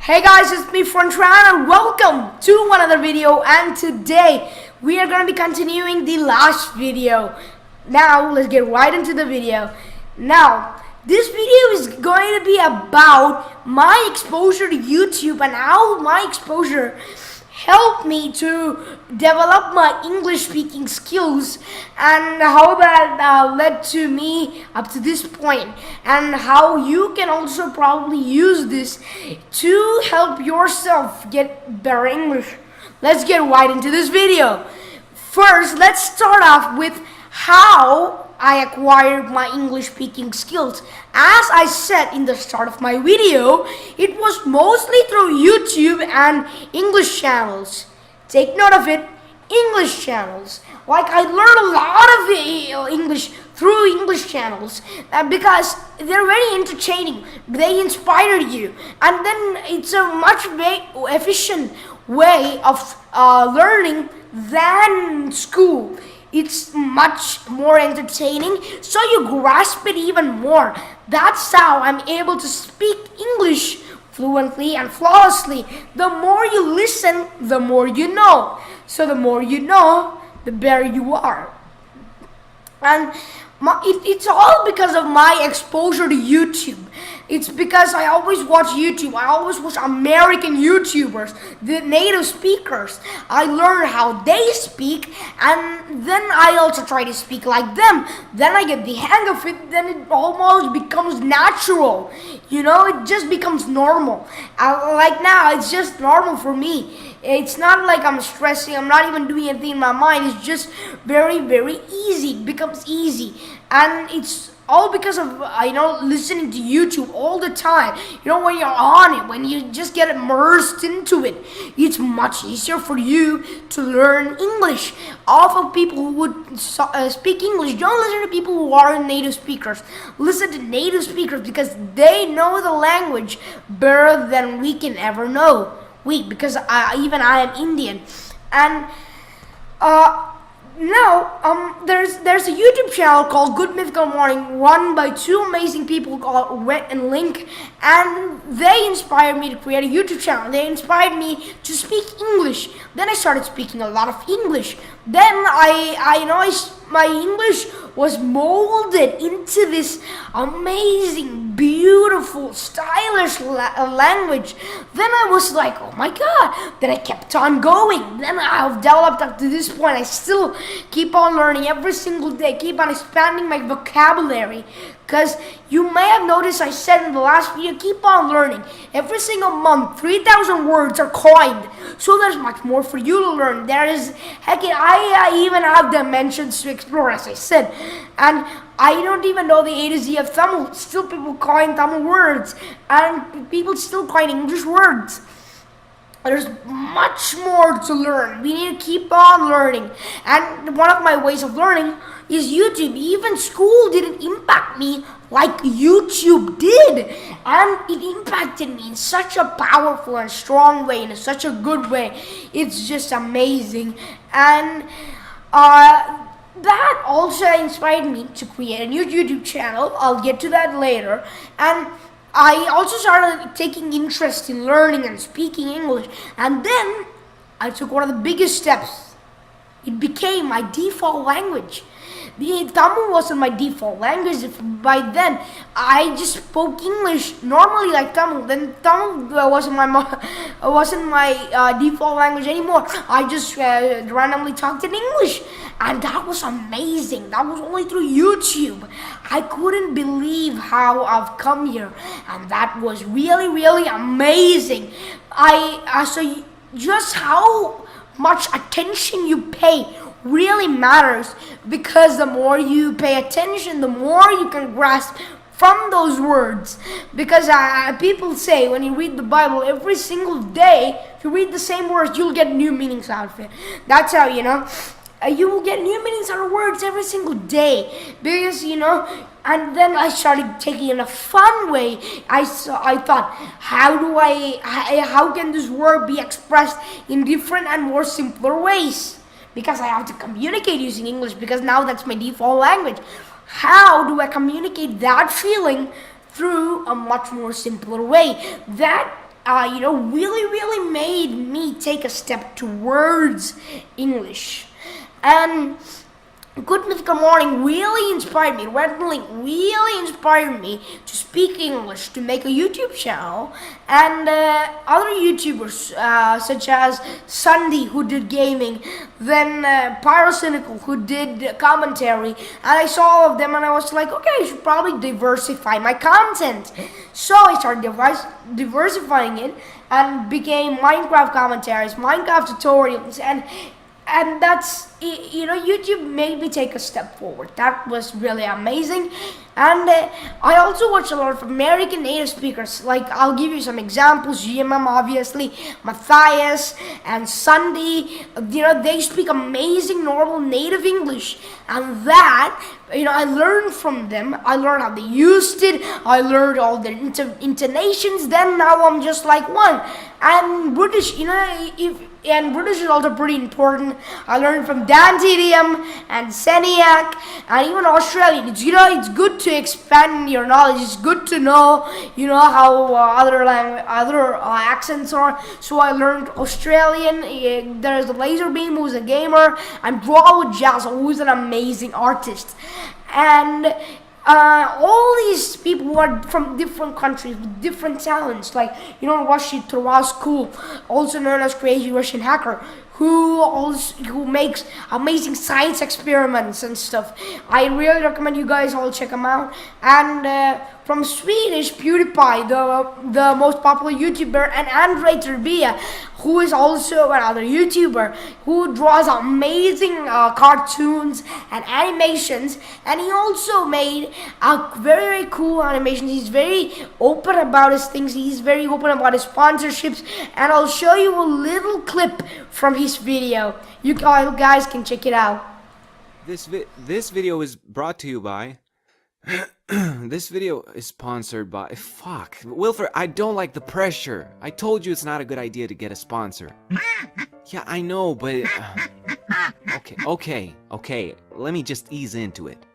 Hey guys, it's me Frontran and welcome to another video, and today we are going to be continuing the last video. Now let's get right into the video. Now this video is going to be about my exposure to YouTube and how my exposure helped me to develop my English speaking skills, and how that led to me up to this point, and how you can also probably use this to help yourself get better English. Let's get right into this video. First, let's start off with how I acquired my English speaking skills. As I said in the start of my video, it was mostly through YouTube and English channels. Take note of it, English channels. Like, I learned a lot of English through English channels because they're very entertaining. They inspire you, and then it's a much efficient way of learning than school. It's much more entertaining, so you grasp it even more. That's how I'm able to speak English fluently and flawlessly. The more you listen, the more you know. So the more you know, the better you are. And it's all because of my exposure to YouTube. It's because I always watch YouTube. I always watch American YouTubers, the native speakers. I learn how they speak, and then I also try to speak like them. Then I get the hang of it. Then it almost becomes natural. You know, it just becomes normal. Like now, it's just normal for me. It's not like I'm stressing. I'm not even doing anything in my mind. It's just very, very easy. It becomes easy. And it's all because of, listening to YouTube all the time. When you're on it, when you just get immersed into it, it's much easier for you to learn English off of people who would speak English. Don't listen to people who aren't native speakers. Listen to native speakers because they know the language better than we can ever know. Because I am Indian, and now there's a YouTube channel called Good Mythical Morning, run by two amazing people called Wet and Link, and they inspired me to create a YouTube channel. They inspired me to speak English. Then I started speaking a lot of English. Then my English was molded into this amazing, beautiful, stylish language. Then I was like, oh my God. Then I kept on going. Then I've developed up to this point. I still keep on learning every single day, keep on expanding my vocabulary. Because you may have noticed I said in the last video, keep on learning. Every single month, 3,000 words are coined. So there's much more for you to learn. I even have dimensions to explore, as I said. And I don't even know the A to Z of Tamil. Still people coin Tamil words. And people still coin English words. There's much more to learn. We need to keep on learning. And one of my ways of learning is YouTube. Even school didn't impact me like YouTube did. And it impacted me in such a powerful and strong way, in such a good way. It's just amazing. And that also inspired me to create a new YouTube channel. I'll get to that later. And I also started taking interest in learning and speaking English, and then I took one of the biggest steps. It became my default language. The Tamil wasn't my default language. By then, I just spoke English normally like Tamil. Then Tamil wasn't my default language anymore. I just randomly talked in English, and that was amazing. That was only through YouTube. I couldn't believe how I've come here, and that was really, really amazing. So just how much attention you pay really matters, because the more you pay attention, the more you can grasp from those words. Because people say when you read the Bible every single day, if you read the same words, you'll get new meanings out of it. That's how, you will get new meanings out of words every single day. Because, and then I started taking it in a fun way. I thought, how can this word be expressed in different and more simpler ways? Because I have to communicate using English, because now that's my default language. How do I communicate that feeling through a much more simpler way? That really made me take a step towards English. And Good Mythical Morning really inspired me. Red Link really inspired me to speak English, to make a YouTube channel, and other YouTubers such as Sunday, who did gaming, then Pyrocynical, who did commentary, and I saw all of them and I was like, okay, I should probably diversify my content. So I started diversifying it and became Minecraft commentaries, Minecraft tutorials, and that's, YouTube made me take a step forward. That was really amazing. And I also watch a lot of American native speakers. Like, I'll give you some examples. GMM, obviously, Matthias and Sunday. They speak amazing normal native English, and that, I learned from them. I learned how they used it. I learned all their intonations. Then now I'm just like one. And British, and British is also pretty important. I learned from Dan TDM and Seniac and even Australian. It's good to expand your knowledge. It's good to know, how other accents are. So I learned Australian. There's Laserbeam, who's a gamer, and Brawl Jazz, who's an amazing artist. And all these people who are from different countries with different talents, like Rashid Tawaskul, also known as Crazy Russian Hacker, who makes amazing science experiments and stuff. I really recommend you guys all check him out. And from Swedish, PewDiePie, the most popular YouTuber, and Andre Turbia, who is also another YouTuber who draws amazing cartoons and animations, and he also made very, very cool animations. He's very open about his things. He's very open about his sponsorships, and I'll show you a little clip from his video. You guys can check it out. This video is brought to you by this video is sponsored by Wilfer, I don't like the pressure. I told you it's not a good idea to get a sponsor. Yeah, I know, but okay, let me just ease into it.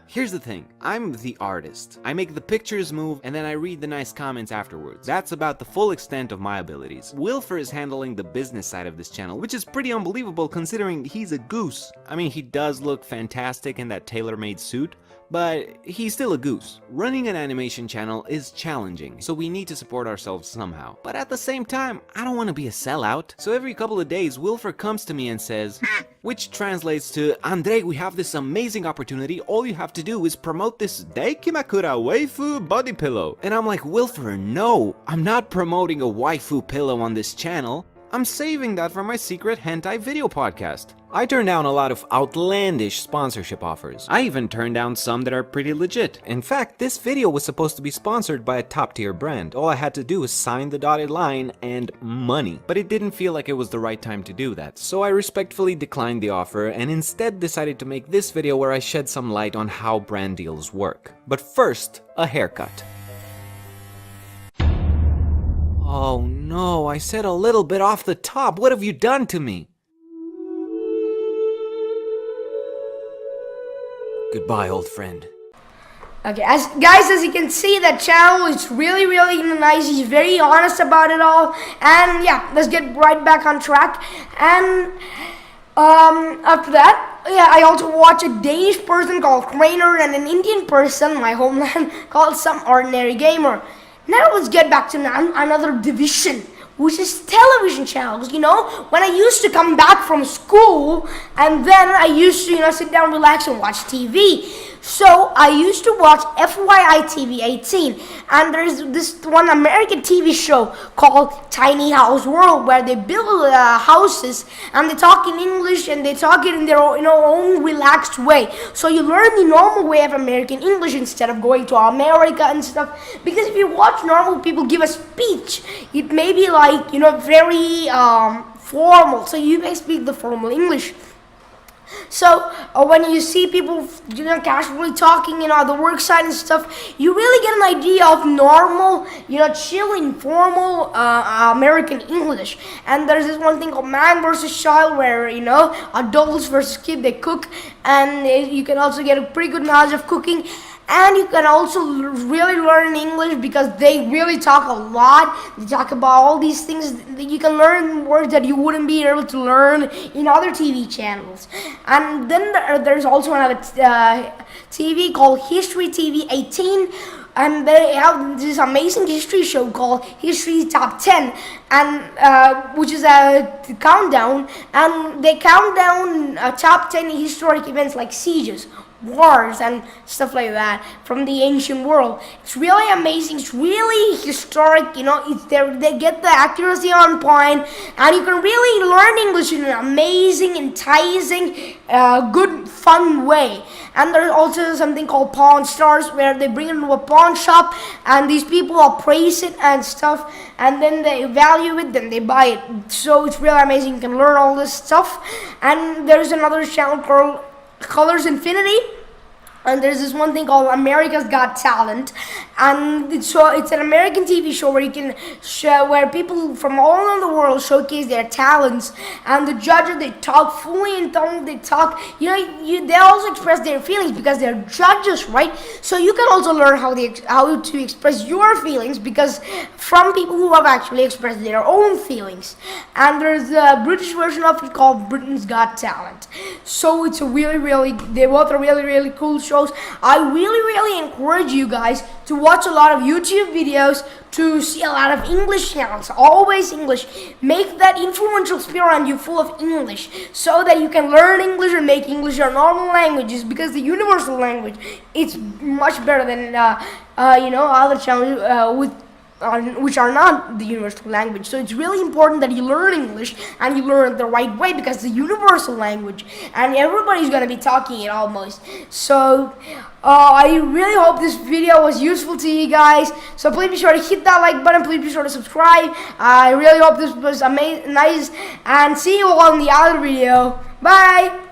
Here's the thing, I'm the artist. I make the pictures move, and then I read the nice comments afterwards. That's about the full extent of my abilities. Wilfer is handling the business side of this channel, which is pretty unbelievable considering he's a goose. I mean, he does look fantastic in that tailor-made suit, but he's still a goose. Running an animation channel is challenging, so we need to support ourselves somehow. But at the same time, I don't want to be a sellout. So every couple of days, Wilfer comes to me and says, which translates to, Andre, we have this amazing opportunity. All you have to do is promote this Daikimakura waifu body pillow. And I'm like, Wilfer, no, I'm not promoting a waifu pillow on this channel. I'm saving that for my secret hentai video podcast. I turned down a lot of outlandish sponsorship offers. I even turned down some that are pretty legit. In fact, this video was supposed to be sponsored by a top tier brand. All I had to do was sign the dotted line and money. But it didn't feel like it was the right time to do that. So I respectfully declined the offer and instead decided to make this video where I shed some light on how brand deals work. But first, a haircut. Oh no, I said a little bit off the top. What have you done to me? Goodbye, old friend. Okay, as you can see, that channel is really, really nice. He's very honest about it all. And yeah, let's get right back on track. And after that, yeah, I also watch a Danish person called Craner and an Indian person, my homeland, called Some Ordinary Gamer. Now let's get back to another division, which is television channels. When I used to come back from school and then I used to, sit down, relax and watch TV. So I used to watch FYI TV 18, and there's this one American TV show called Tiny House World, where they build houses and they talk in English and they talk it in their own relaxed way. So you learn the normal way of American English instead of going to America and stuff. Because if you watch normal people give a speech, it may be like very formal. So you may speak the formal English. So when you see people, casually talking, the work side and stuff, you really get an idea of normal, chill, informal American English. And there's this one thing called Man versus Child, where adults versus kid, they cook, and you can also get a pretty good knowledge of cooking. and you can also really learn English because they really talk a lot. They talk about all these things that you can learn, words that you wouldn't be able to learn in other TV channels. And then there's also another TV called History TV 18, and they have this amazing history show called History Top 10, and which is a countdown, and they count down top 10 historic events like sieges, wars, and stuff like that from the ancient world. It's really amazing. It's really historic. You know, they get the accuracy on point, and you can really learn English in an amazing, enticing, good, fun way. And there's also something called Pawn Stars, where they bring it into a pawn shop, and these people appraise it and stuff, and then they value it, then they buy it. So it's really amazing. You can learn all this stuff. And there's another channel called Colors Infinity, and there's this one thing called America's Got Talent, and it's an American TV show where you can where people from all around the world showcase their talents, and the judges, they talk fully in tongue, they talk, they also express their feelings because they're judges, right? So you can also learn how to express your feelings because from people who have actually expressed their own feelings. And there's a British version of it called Britain's Got Talent. So it's they both are really cool shows. I really encourage you guys to watch a lot of YouTube videos, to see a lot of English channels, always English. Make that influential spirit around you full of English so that you can learn English and make English your normal languages, because the universal language, it's much better than other channels which are not the universal language. So it's really important that you learn English and you learn it the right way, because it's the universal language and everybody's going to be talking it almost. So I really hope this video was useful to you guys. So please be sure to hit that like button. Please be sure to subscribe. I really hope this was nice, and see you all in the other video. Bye.